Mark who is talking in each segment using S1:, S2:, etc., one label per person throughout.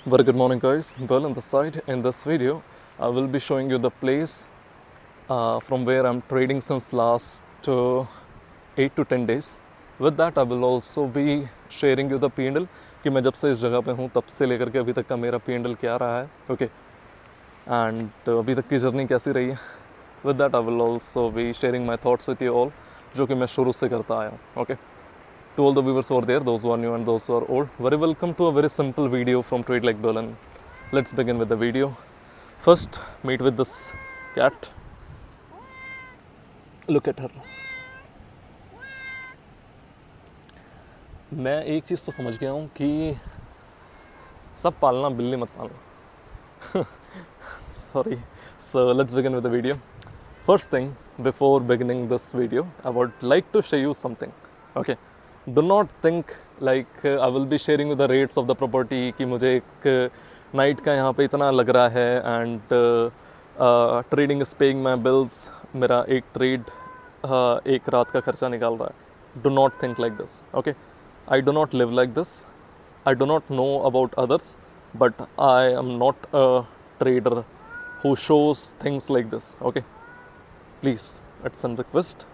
S1: Very good morning, guys. Well, on the side, in this video, I will be showing you the place from where I'm trading since last 8 to 10 days. With that, I will also be sharing you the P&L कि मैं जब से इस जगह पे हूँ तब से लेकर के अभी तक का मेरा P&L क्या रहा है, ओके, एंड अभी तक की जर्नी कैसी रही है. With that I will also be sharing my thoughts with you all, जो कि मैं शुरू से करता आया हूँ, okay. To all the viewers over there, those who are new and those who are old, very welcome to a very simple video from Trade Like Berlin. Let's begin with the video. First, meet with this cat. Look at her. मैं एक चीज़ तो समझ गया हूँ कि सब पालना बिल्ली मत पालना. Sorry. So let's begin with the video. First thing, before beginning this video, I would like to show you something. Okay. Do not think like I will be sharing with the rates of the property कि मुझे एक night का यहाँ पे इतना लग रहा है and trading is paying my bills, मेरा एक ट्रेड एक रात का खर्चा निकाल रहा है. Do not think like this, okay. I do not live like this. I do not know about others, but I am not a trader who shows things like this, okay. Please, it's a request.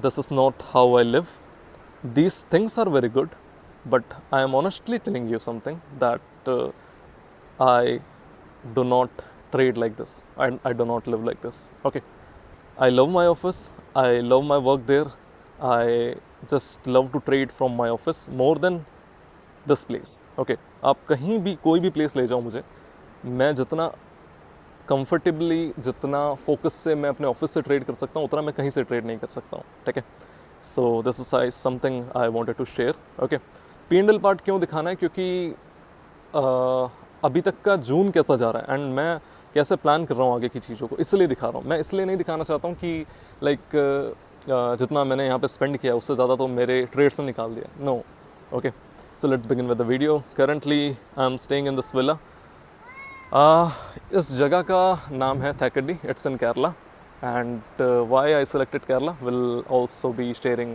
S1: This is not how I live. These things are very good, but I am honestly telling you something that I do not trade like this. I do not live like this. Okay. I love my office. I love my work there. I just love to trade from my office more than this place. Okay. आप कहीं भी कोई भी place ले जाओ मुझे, मैं जितना कंफर्टेबली, जितना फोकस से मैं अपने ऑफिस से ट्रेड कर सकता हूँ उतना मैं कहीं से ट्रेड नहीं कर सकता हूँ, ठीक है. So this is something I wanted to share, okay. P&L part क्यों दिखाना है, क्योंकि अभी तक का जून कैसा जा रहा है एंड मैं कैसे प्लान कर रहा हूँ आगे की चीज़ों को, इसलिए दिखा रहा हूँ. मैं इसलिए नहीं दिखाना चाहता हूँ कि लाइक जितना मैंने यहाँ पे स्पेंड किया उससे ज़्यादा तो मेरे ट्रेड से निकाल दिया. No, okay. So let's begin with the video. Currently I am staying in this villa. इस जगह का नाम है Thekkady. It's in Kerala. And why I selected Kerala will also be sharing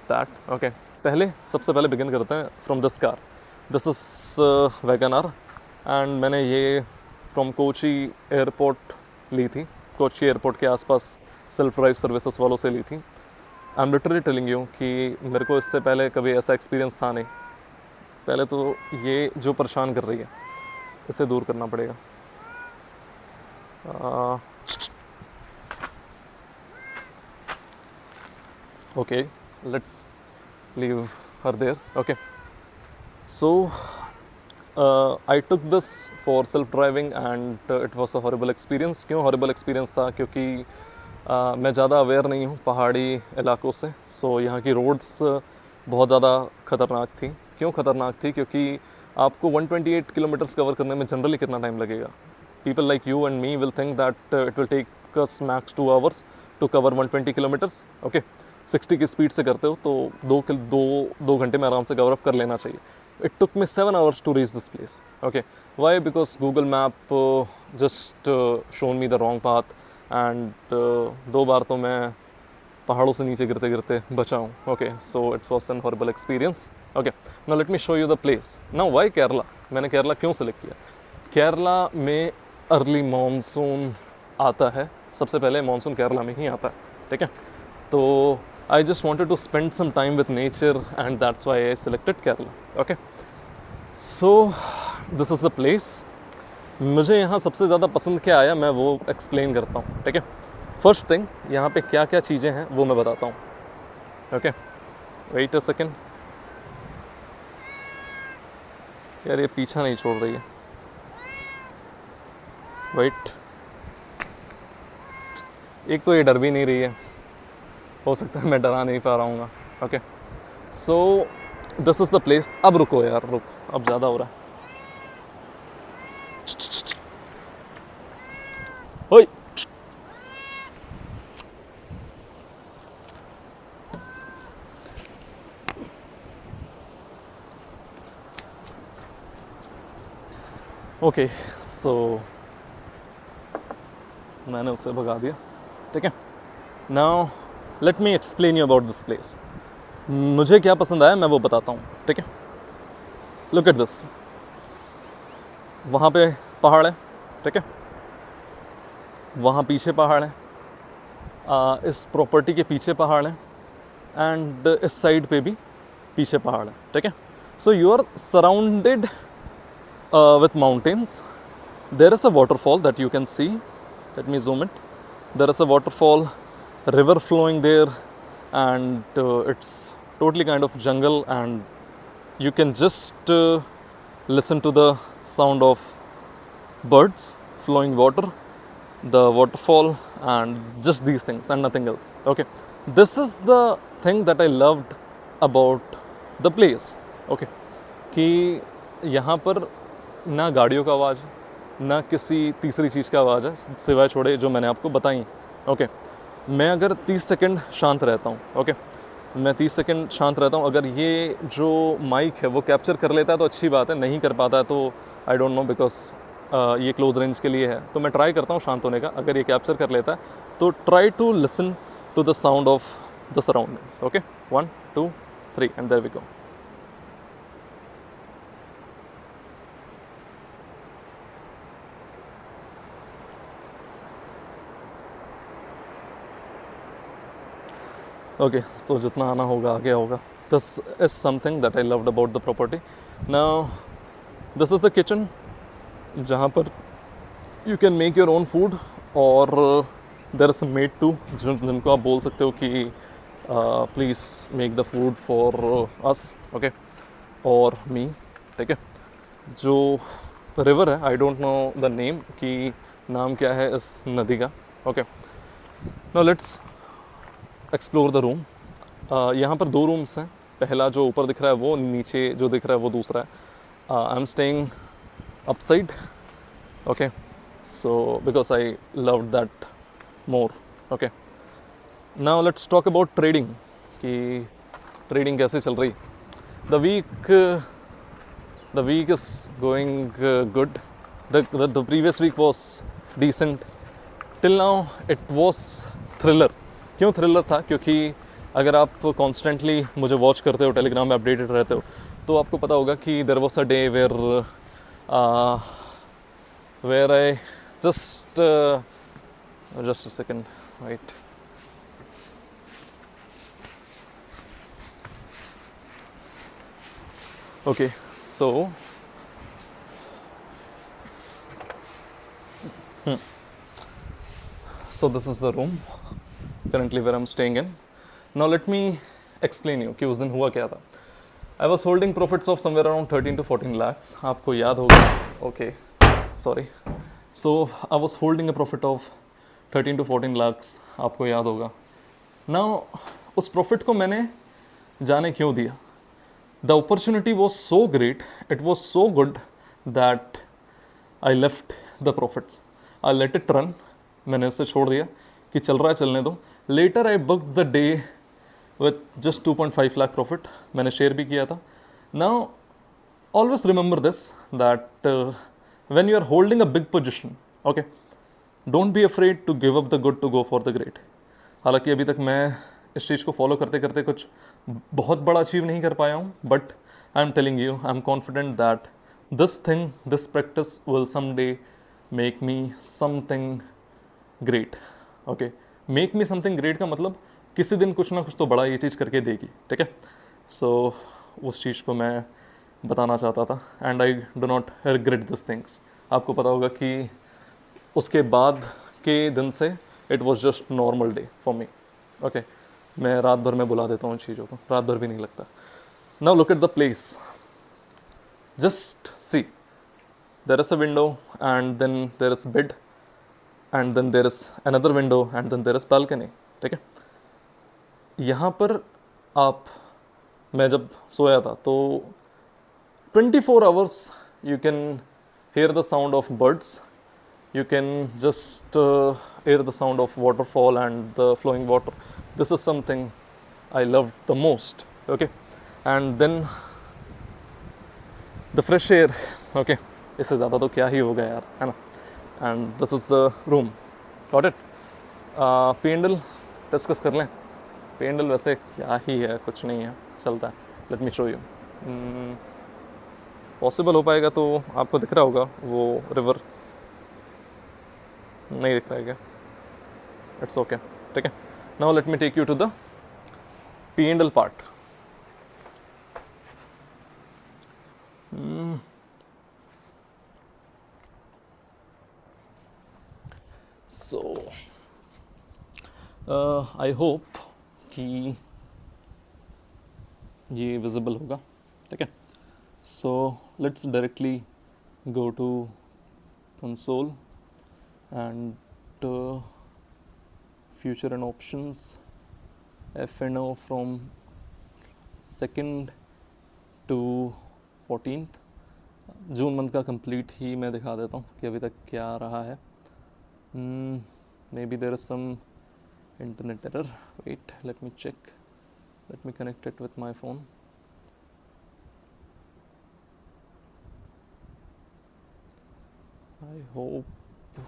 S1: that. Okay. सबसे पहले begin करते हैं from this car. This is WagonR and मैंने ये from कोची एयरपोर्ट ली थी. कोची एयरपोर्ट के आसपास सेल्फ ड्राइव सर्विसेज वालों से ली थी. I am literally telling you कि मेरे को इससे पहले कभी ऐसा एक्सपीरियंस था नहीं. पहले तो ये जो परेशान कर रही है इसे दूर करना पड़ेगा. Okay, let's leave her there. Okay. So I took this for self-driving and it was a horrible experience. क्यों horrible experience था? क्योंकि मैं ज़्यादा अवेयर नहीं हूँ पहाड़ी इलाकों से. सो यहाँ की रोड्स बहुत ज़्यादा ख़तरनाक थी. क्यों ख़तरनाक थी? क्योंकि आपको 128 किलोमीटर्स कवर करने में जनरली कितना टाइम लगेगा? People like you and me will think that it will take us max 2 hours to cover 120 kilometers. Okay. 60 की स्पीड से करते हो तो दो घंटे में आराम से कवर अप कर लेना चाहिए. It took me 7 hours to reach this place. Okay. Why? Because Google map just shown me the wrong path and 2 बार तो मैं पहाड़ों से नीचे गिरते गिरते बचा हूँ. Okay. So it was an horrible experience. Okay. Now let me show you the place. Now why Kerala? मैंने केरला क्यों सेलेक्ट किया? केरला में अर्ली मानसून आता है. सबसे पहले मानसून केरला में ही आता है, ठीक है. तो I just wanted to spend some time with nature and that's why I selected Kerala. Okay. So this is the place. मुझे यहाँ सबसे ज़्यादा पसंद क्या आया मैं वो एक्सप्लेन करता हूँ, ठीक है. फर्स्ट थिंग, यहाँ पे क्या क्या चीज़ें हैं वो मैं बताता हूँ. ओके. Wait a second. यार ये पीछा नहीं छोड़ रही है. वेट. एक तो ये डर भी नहीं रही है. हो सकता है मैं डरा नहीं पा रहा हूँ. Okay. So this is the place. अब रुको यार, रुक, अब ज़्यादा हो रहा है. ओए. ओके. सो मैंने उसे भगा दिया, ठीक है. Now let me explain you about this place. मुझे क्या पसंद आया मैं वो बताता हूँ, ठीक है. Look at this. वहाँ पे पहाड़ है, ठीक है, वहाँ पीछे पहाड़ है, इस प्रॉपर्टी के पीछे पहाड़ है, एंड इस साइड पे भी पीछे पहाड़ है, ठीक है. So you are surrounded with mountains. There is a waterfall that you can see. Let me zoom it. There is a waterfall, river flowing there, and it's totally kind of jungle, and you can just listen to the sound of birds, flowing water, the waterfall, and just these things and nothing else. Okay, this is the thing that I loved about the place. Okay, कि यहाँ पर ना गाड़ियों का आवाज़, ना किसी तीसरी चीज़ का आवाज़ है, सिवाय छोड़े जो मैंने आपको बताई. ओके, मैं अगर 30 सेकंड शांत रहता हूँ, ओके, मैं 30 सेकंड शांत रहता हूँ, अगर ये जो माइक है वो कैप्चर कर लेता है तो अच्छी बात है, नहीं कर पाता है तो आई डोंट नो, बिकॉज ये क्लोज रेंज के लिए है. तो मैं ट्राई करता हूँ शांत होने का. अगर ये कैप्चर कर लेता है तो try to listen to the sound of the surroundings. Okay, 1 2 3 and there we go. Okay, so जितना आना होगा आगे होगा. This is something that I loved about the property. Now, this is the kitchen, जहाँ पर you can make your own food, और there is a maid too, जिनको आप बोल सकते हो कि please make the food for us, okay, और me, ठीक है. जो river है, I don't know the name, कि नाम क्या है इस नदी का. Okay, now let's explore the room. यहाँ पर 2 रूम्स हैं. पहला जो ऊपर दिख रहा है वो, नीचे जो दिख रहा है वो दूसरा है. I am staying upside. Okay, so because I love that more. Okay, now let's talk about trading, कि ट्रेडिंग कैसे चल रही. The week is going good. The previous week was decent. Till now it was thriller. क्यों thriller था? क्योंकि अगर आप constantly मुझे वॉच करते हो, टेलीग्राम में अपडेटेड रहते हो, तो आपको पता होगा कि there was a day where I just a second, right. Okay, so this is the room currently where I'm staying in. Now let me explain you कि उस दिन हुआ क्या था. I was holding profits of somewhere around 13 to 14 lakhs. आपको याद होगा. Okay, sorry. So I was holding a profit of 13 to 14 lakhs. आपको याद होगा. Now उस profit को मैंने जाने क्यों दिया? The opportunity was so great, it was so good that I left the profits. I let it run. मैंने उसे छोड़ दिया कि चल रहा है चलने दो. Later I booked the day with just 2.5 lakh profit. मैंने शेयर भी किया था. Now always remember this, that when you are holding a big position, okay, don't be afraid to give up the good to go for the great. हालांकि अभी तक मैं इस चीज़ को फॉलो करते करते कुछ बहुत बड़ा अचीव नहीं कर पाया हूँ, but I am telling you, I am confident that this thing, this practice will someday make me something great. Okay, make me something great का मतलब किसी दिन कुछ ना कुछ तो बड़ा ये चीज़ करके देगी, ठीक है. सो उस चीज़ को मैं बताना चाहता था, and I do not regret this things. आपको पता होगा कि उसके बाद के दिन से it was just normal day for me. Okay, मैं रात भर में बुला देता हूँ चीज़ों को, रात भर भी नहीं लगता. Now look at the place, just see, there is a window and then there is bed and then there is another window and then there is balcony, ठीक है. यहाँ पर आप, मैं जब सोया था तो 24 hours you can hear the sound of birds, you can just hear the sound of waterfall and the flowing water. This is something I loved the most, okay. And then the fresh air, okay, इससे ज़्यादा तो क्या ही होगा यार, है ना. And this is the room, got it. P&L discuss कर लें. P&L वैसे क्या ही है, कुछ नहीं है, चलता है. Let me show you. Possible हो पाएगा तो आपको दिख रहा होगा वो रिवर, नहीं दिख रहा है क्या? इट्स ओके, ठीक है. Now let me take you to the P&L part. So I hope कि ये विजिबल होगा, ठीक है. So let's directly go to console and future and options, F&O from 2nd to 14th. June month का complete ही मैं दिखा देता हूँ कि अभी तक क्या रहा है. Maybe there is some internet error. Wait, let me check. Let me connect it with my phone. I hope.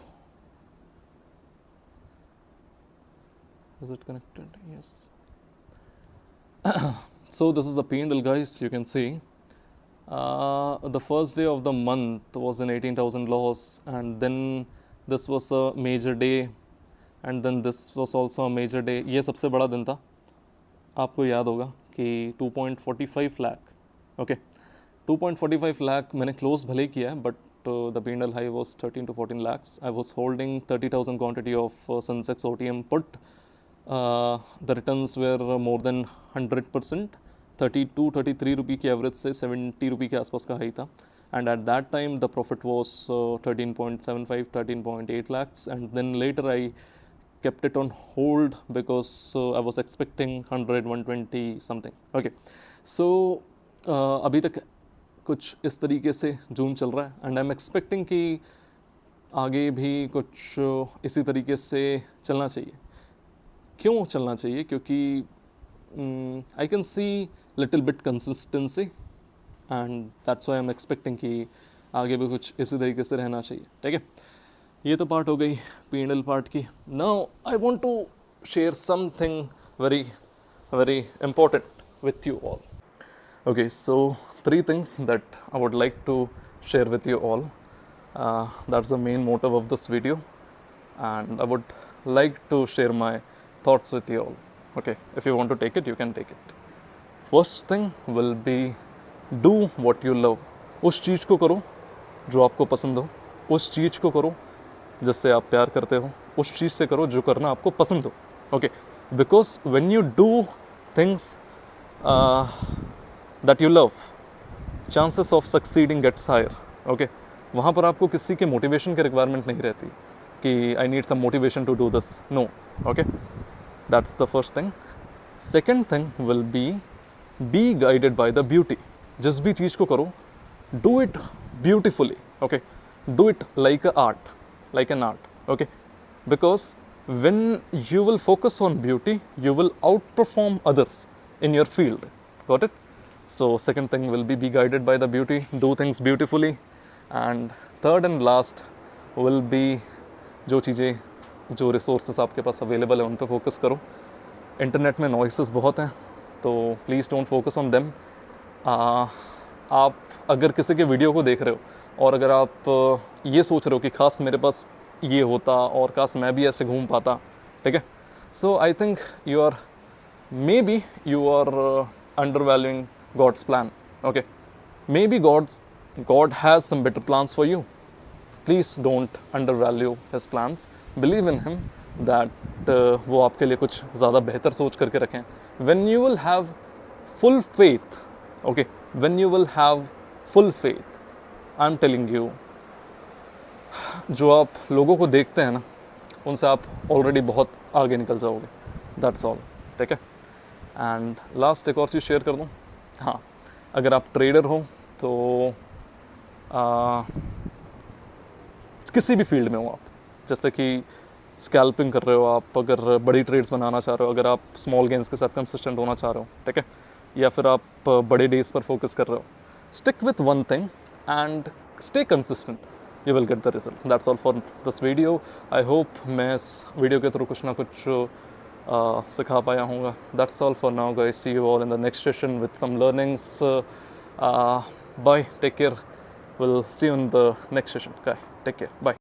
S1: Is it connected? Yes. So this is the P&L, guys. You can see the first day of the month was an 18,000 loss, and then this was a major day, and then this was also a major day. ये सबसे बड़ा दिन था, आपको याद होगा कि 2.45 lakh. Okay, 2.45 lakh मैंने क्लोज भले किया है, but the P&L high was 13 to 14 lakhs. I was holding 30,000 quantity of Sensex OTM put. The returns were more than 100%. 32-33 रुपये की एवरेज से 70 रुपये के आसपास का हाई था. And at that time the profit was 13.75, 13.8 lakhs, and then later I kept it on hold because I was expecting 100, 120 something. Okay, so अभी तक कुछ इस तरीके से जून चल रहा है, एंड आई एम एक्सपेक्टिंग कि आगे भी कुछ इसी तरीके से चलना चाहिए. क्यों चलना चाहिए? क्योंकि I can see little bit consistency, and that's why I am expecting कि आगे भी कुछ इसी तरीके से रहना चाहिए, ठीक है. ये तो पार्ट हो गई P&L पार्ट की. Now I want to share something very very important with you all. Okay, so 3 things that I would like to share with you all. That's the main motive of this video, and I would like to share my thoughts with you all. Okay, if you want to take it, you can take it. First thing will be do what you love. उस चीज़ को करो जो आपको पसंद हो, उस चीज़ को करो जिससे आप प्यार करते हो, उस चीज़ से करो जो करना आपको पसंद हो. Okay, because when you do things that you love, chances of succeeding gets higher. Okay, वहाँ पर आपको किसी के मोटिवेशन की रिक्वायरमेंट नहीं रहती कि I need some motivation to do this. No. Okay, that's the first thing. Second thing will be guided by the beauty. जिस भी चीज़ को करो, do it beautifully. Okay, do it like a art, like an art. Okay, because when you will focus on beauty, you will outperform others in your field. Got it? So second thing will be guided by the beauty, do things beautifully. And third and last will be जो चीज़ें, जो resources आपके पास available है उन पर focus करो. Internet में noises बहुत हैं, तो please don't focus on them. आप अगर किसी के वीडियो को देख रहे हो और अगर आप ये सोच रहे हो कि खास मेरे पास ये होता और काश मैं भी ऐसे घूम पाता, ठीक है, so I think you are undervaluing God's plan. Okay, maybe God has some better plans for you. Please don't undervalue his plans. Believe in him that वो आपके लिए कुछ ज़्यादा बेहतर सोच करके रखें. When you will have full faith, okay, when you will have full faith, I am telling you, जो आप लोगों को देखते हैं ना, उनसे आप ऑलरेडी बहुत आगे निकल जाओगे. दैट्स ऑल, ठीक है. एंड लास्ट एक और चीज़ शेयर कर दूँ. हाँ, अगर आप ट्रेडर हो तो किसी भी फील्ड में हो आप, जैसे कि स्कैल्पिंग कर रहे हो आप, अगर बड़ी ट्रेड्स बनाना चाह रहे हो, अगर आप स्मॉल गेंस के साथ कंसिस्टेंट होना चाह रहे हो, ठीक है, या फिर आप बड़े डेज पर फोकस कर रहे हो, stick with one thing and stay consistent, you will get the result. That's all for this video. I hope मैं इस वीडियो के थ्रू कुछ ना कुछ सिखा पाया हूँगा. That's all for now, guys. See you all in the next session with some learnings. bye, take care. We'll see you in the next session. Okay, take care. Bye.